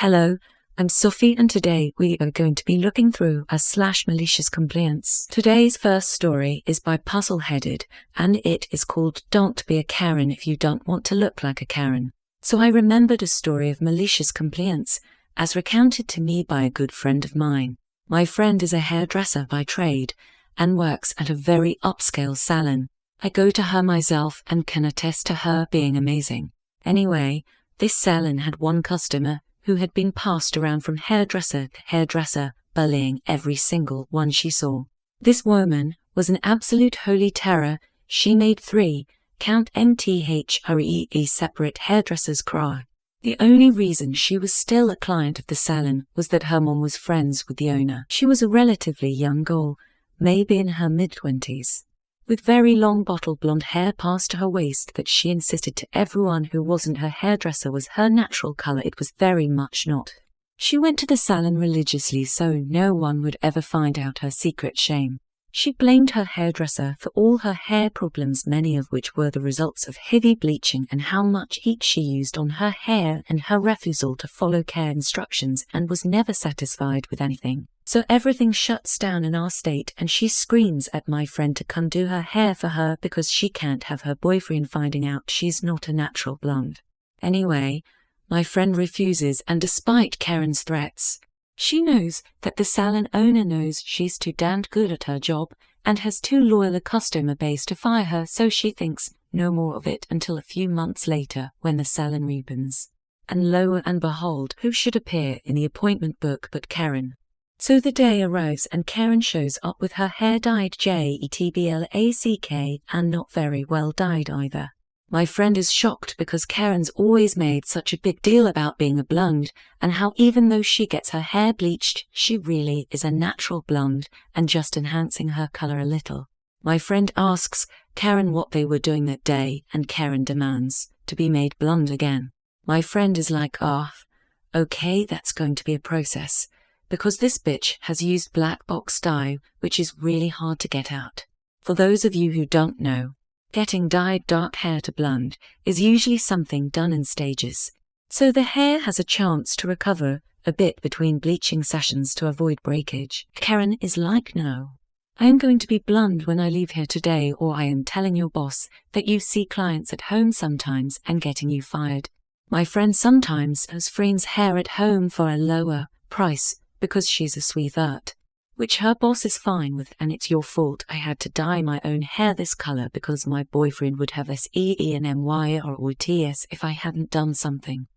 Hello, I'm Sophie and today we are going to be looking through a /malicious compliance. Today's first story is by Puzzle-Headed and it is called Don't Be a Karen If You Don't Want to Look Like a Karen. So I remembered a story of malicious compliance as recounted to me by a good friend of mine. My friend is a hairdresser by trade and works at a very upscale salon. I go to her myself and can attest to her being amazing. Anyway, this salon had one customer who had been passed around from hairdresser to hairdresser, bullying every single one she saw. This woman was an absolute holy terror. She made 3, count MTHREE separate hairdressers cry. The only reason she was still a client of the salon was that her mom was friends with the owner. She was a relatively young girl, maybe in her mid-20s, with very long bottle blonde hair past her waist that she insisted to everyone who wasn't her hairdresser was her natural color. It was very much not. She went to the salon religiously so no one would ever find out her secret shame. She blamed her hairdresser for all her hair problems, many of which were the results of heavy bleaching and how much heat she used on her hair and her refusal to follow care instructions, and was never satisfied with anything. So everything shuts down in our state and she screams at my friend to come do her hair for her because she can't have her boyfriend finding out she's not a natural blonde. Anyway, my friend refuses, and despite Karen's threats, she knows that the salon owner knows she's too damned good at her job and has too loyal a customer base to fire her, so she thinks no more of it until a few months later when the salon reopens. And lo and behold, who should appear in the appointment book but Karen. So the day arrives and Karen shows up with her hair dyed JETBLACK and not very well dyed either. My friend is shocked because Karen's always made such a big deal about being a blonde and how even though she gets her hair bleached, she really is a natural blonde and just enhancing her color a little. My friend asks Karen what they were doing that day and Karen demands to be made blonde again. My friend is like, okay, that's going to be a process, because this bitch has used black box dye, which is really hard to get out. For those of you who don't know, getting dyed dark hair to blonde is usually something done in stages, so the hair has a chance to recover a bit between bleaching sessions to avoid breakage. Karen is like, no, I am going to be blonde when I leave here today, or I am telling your boss that you see clients at home sometimes and getting you fired. My friend sometimes has friends' hair at home for a lower price because she's a sweetheart, which her boss is fine with, and it's your fault I had to dye my own hair this color because my boyfriend would have SEE and MY or OTS if I hadn't done something.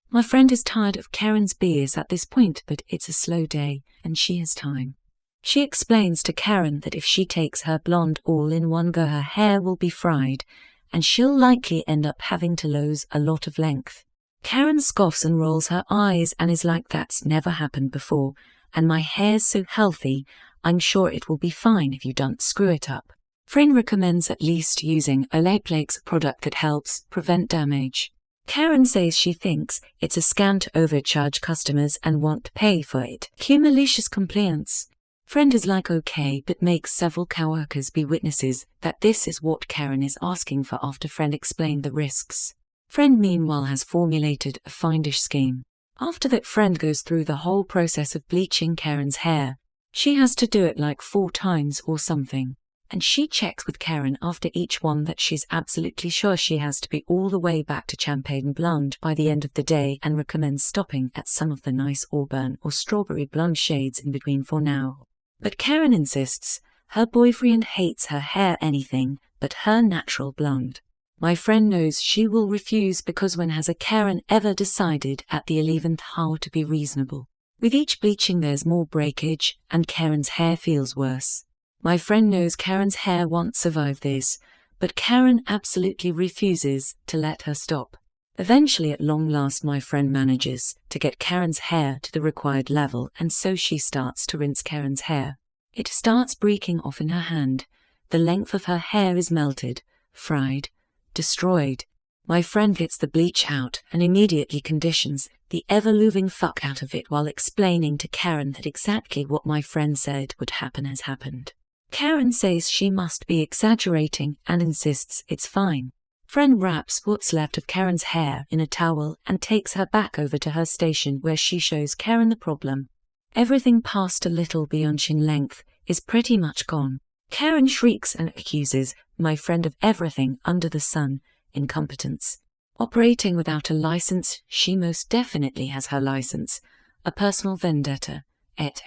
My friend is tired of Karen's BS at this point, but it's a slow day and she has time. She explains to Karen that if she takes her blonde all in one go, her hair will be fried and she'll likely end up having to lose a lot of length. Karen scoffs and rolls her eyes and is like, that's never happened before, and my hair's so healthy, I'm sure it will be fine if you don't screw it up. Friend recommends at least using Olaplex, a product that helps prevent damage. Karen says she thinks it's a scam to overcharge customers and won't pay for it. Cue malicious compliance. Friend is like, okay, but makes several coworkers be witnesses that this is what Karen is asking for after friend explained the risks. Friend meanwhile has formulated a fiendish scheme. After that, friend goes through the whole process of bleaching Karen's hair. She has to do it like 4 times or something. And she checks with Karen after each one that she's absolutely sure she has to be all the way back to champagne blonde by the end of the day, and recommends stopping at some of the nice auburn or strawberry blonde shades in between for now. But Karen insists her boyfriend hates her hair anything but her natural blonde. My friend knows she will refuse because when has a Karen ever decided at the 11th hour to be reasonable? With each bleaching there's more breakage and Karen's hair feels worse. My friend knows Karen's hair won't survive this, but Karen absolutely refuses to let her stop. Eventually, at long last, my friend manages to get Karen's hair to the required level, and so she starts to rinse Karen's hair. It starts breaking off in her hand. The length of her hair is melted, fried, destroyed. My friend gets the bleach out and immediately conditions the ever-loving fuck out of it while explaining to Karen that exactly what my friend said would happen has happened. Karen says she must be exaggerating and insists it's fine. Friend wraps what's left of Karen's hair in a towel and takes her back over to her station, where she shows Karen the problem. Everything past a little beyond chin length is pretty much gone. Karen shrieks and accuses my friend of everything under the sun: incompetence, operating without a license, she most definitely has her license, a personal vendetta, et.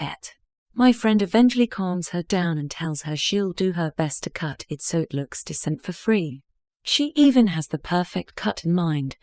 My friend eventually calms her down and tells her she'll do her best to cut it so it looks decent for free. She even has the perfect cut in mind.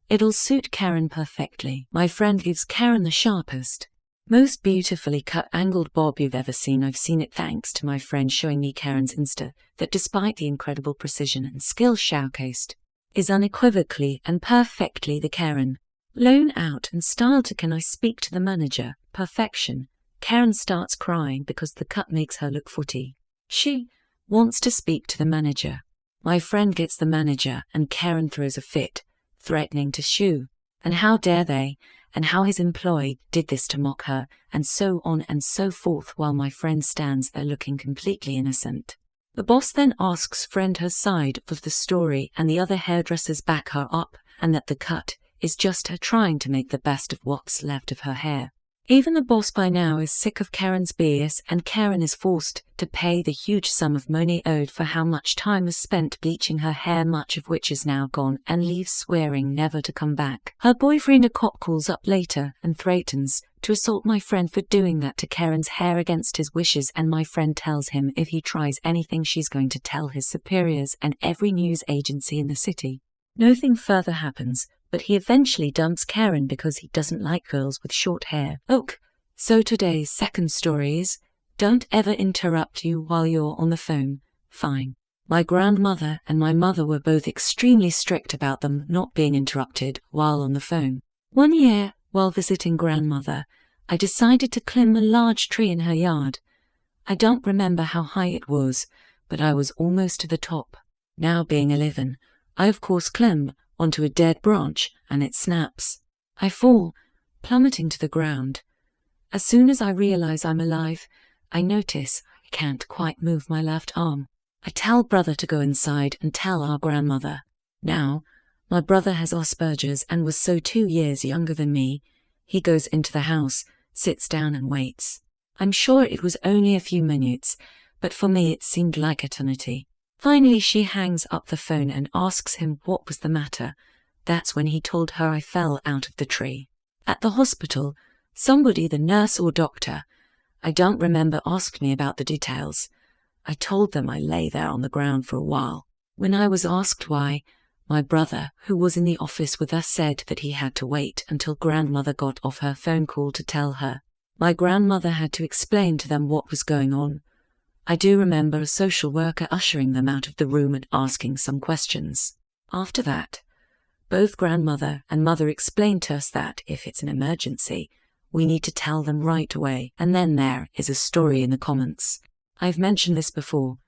It'll suit Karen perfectly. My friend gives Karen the sharpest, most beautifully cut angled bob you've ever seen. I've seen it thanks to my friend showing me Karen's Insta, that despite the incredible precision and skill showcased, is unequivocally and perfectly the Karen. Loan out and styled to "Can I speak to the manager?" Perfection. Karen starts crying because the cut makes her look footy. She wants to speak to the manager. My friend gets the manager and Karen throws a fit, threatening to sue. And how dare they, and how his employee did this to mock her, and so on and so forth, while my friend stands there looking completely innocent. The boss then asks friend her side of the story, and the other hairdressers back her up, and that the cut is just her trying to make the best of what's left of her hair. Even the boss by now is sick of Karen's BS, and Karen is forced to pay the huge sum of money owed for how much time was spent bleaching her hair, much of which is now gone, and leaves swearing never to come back. Her boyfriend, a cop, calls up later and threatens to assault my friend for doing that to Karen's hair against his wishes, and my friend tells him if he tries anything she's going to tell his superiors and every news agency in the city. Nothing further happens, but he eventually dumps Karen because he doesn't like girls with short hair. So today's second story is: don't ever interrupt you while you're on the phone. Fine. My grandmother and my mother were both extremely strict about them not being interrupted while on the phone. One year, while visiting grandmother, I decided to climb a large tree in her yard. I don't remember how high it was, but I was almost to the top. Now, being 11, I of course climb onto a dead branch, and it snaps. I fall, plummeting to the ground. As soon as I realize I'm alive, I notice I can't quite move my left arm. I tell brother to go inside and tell our grandmother. Now, my brother has Asperger's and was so 2 years younger than me. He goes into the house, sits down and waits. I'm sure it was only a few minutes, but for me it seemed like eternity. Finally, she hangs up the phone and asks him what was the matter. That's when he told her I fell out of the tree. At the hospital, somebody, the nurse or doctor, I don't remember, asked me about the details. I told them I lay there on the ground for a while. When I was asked why, my brother, who was in the office with us, said that he had to wait until grandmother got off her phone call to tell her. My grandmother had to explain to them what was going on. I do remember a social worker ushering them out of the room and asking some questions. After that, both grandmother and mother explained to us that if it's an emergency, we need to tell them right away. And then there is a story in the comments. I've mentioned this before.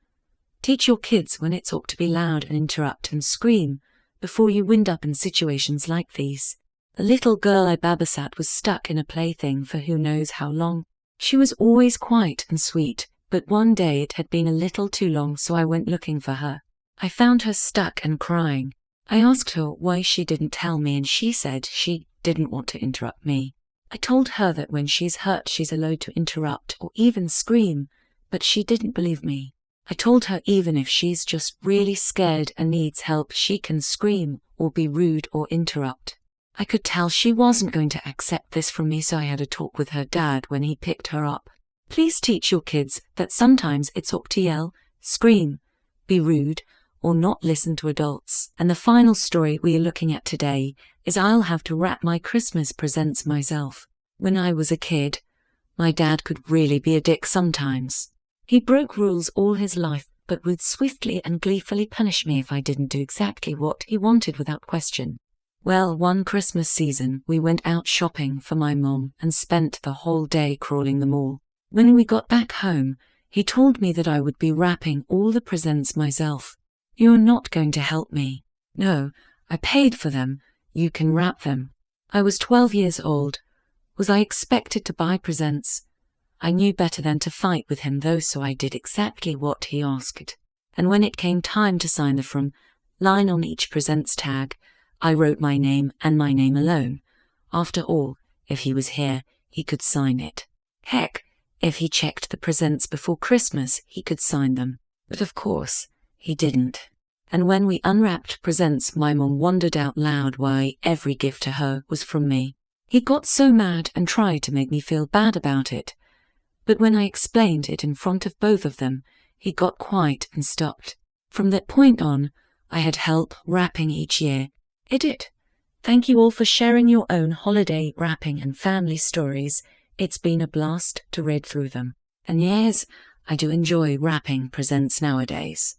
Teach your kids when it's ought to be loud and interrupt and scream before you wind up in situations like these. The little girl I babysat was stuck in a plaything for who knows how long. She was always quiet and sweet, but one day it had been a little too long, so I went looking for her. I found her stuck and crying. I asked her why she didn't tell me, and she said she didn't want to interrupt me. I told her that when she's hurt she's allowed to interrupt or even scream, but she didn't believe me. I told her even if she's just really scared and needs help, she can scream or be rude or interrupt. I could tell she wasn't going to accept this from me, so I had a talk with her dad when he picked her up. Please teach your kids that sometimes it's ought to yell, scream, be rude, or not listen to adults. And the final story we are looking at today is I'll have to wrap my Christmas presents myself. When I was a kid, my dad could really be a dick sometimes. He broke rules all his life, but would swiftly and gleefully punish me if I didn't do exactly what he wanted without question. Well, one Christmas season, we went out shopping for my mom and spent the whole day crawling the mall. When we got back home, he told me that I would be wrapping all the presents myself. You're not going to help me. No, I paid for them. You can wrap them. I was 12 years old. Was I expected to buy presents? I knew better than to fight with him though, so I did exactly what he asked. And when it came time to sign the from line on each presents tag. I wrote my name and my name alone. After all, if he was here, he could sign it. Heck, if he checked the presents before Christmas, he could sign them. But of course, he didn't. And when we unwrapped presents, my mom wondered out loud why every gift to her was from me. He got so mad and tried to make me feel bad about it. But when I explained it in front of both of them, he got quiet and stopped. From that point on, I had help wrapping each year. Edit. Thank you all for sharing your own holiday wrapping and family stories. It's been a blast to read through them. And yes, I do enjoy wrapping presents nowadays.